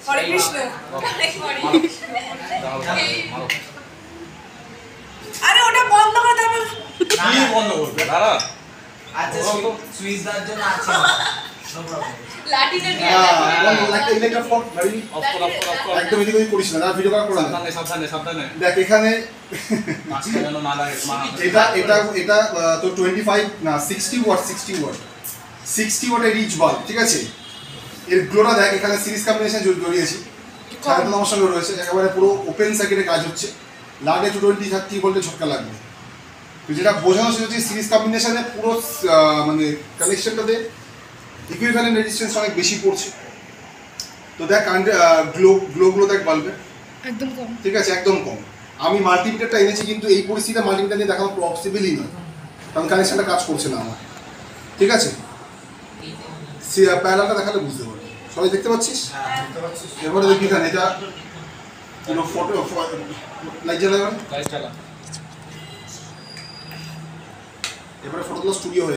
হরে কৃষ্ণ। আরে ওটা বন্ধ করতে হবে। কি বন্ধ করবে দাঁড়া? আচ্ছা সুইচ দেওয়ার জন্য আছে নো প্রবলেম। লাঠিটা নিয়ে একটা ইলেকট্রিক ফোন গাড়ি অফ কর অফ কর অফ কর। একদম এদিকে ওদিক করিস না, না ভিডিও করা করে না। সাবধানে সাবধানে সাবধানে। দেখ এখানে মাছটা যেন না লাগে। এটা তো 25 না 60 ওয়াট 60 ওয়াটের রিচ বাল্ব, ঠিক আছে। এর গ্লোটা দেখ, এখানে সিরিজ কম্বিনেশন জড়িয়েছি, সাড়ে তিন আমার সঙ্গে রয়েছে, একেবারে পুরো ওপেন সার্কিটে কাজ হচ্ছে। লাগে 220-30 ভোল্টের ঝটকা লাগবে। তো যেটা বোঝানো সেটা হচ্ছে সিরিজ কম্বিনেশনে পুরো মানে কানেকশনটাতে ইকুইভ্যালেন্ট রেজিস্ট্যান্স অনেক বেশি পড়ছে। তো দেখ গ্লোগুলো দেখ বাল্বে একদম কম। ঠিক আছে, একদম কম। আমি মাল্টিমিটারটা এনেছি, কিন্তু এই পরিস্থিতিতে মাল্টিমিটার নিয়ে দেখানো পসিবলই নয়, কারণ কানেকশনটা কাজ করছে না আমার, ঠিক আছে। প্যারালালটা দেখালে বুঝতে পারবে। সবাই দেখতে পাচ্ছিস? এবারে দেখবি এখানে এটা পুরো ফটো লাইট জ্বালা, লাইট চালা। এবারে ফটো তোলা স্টুডিও হয়ে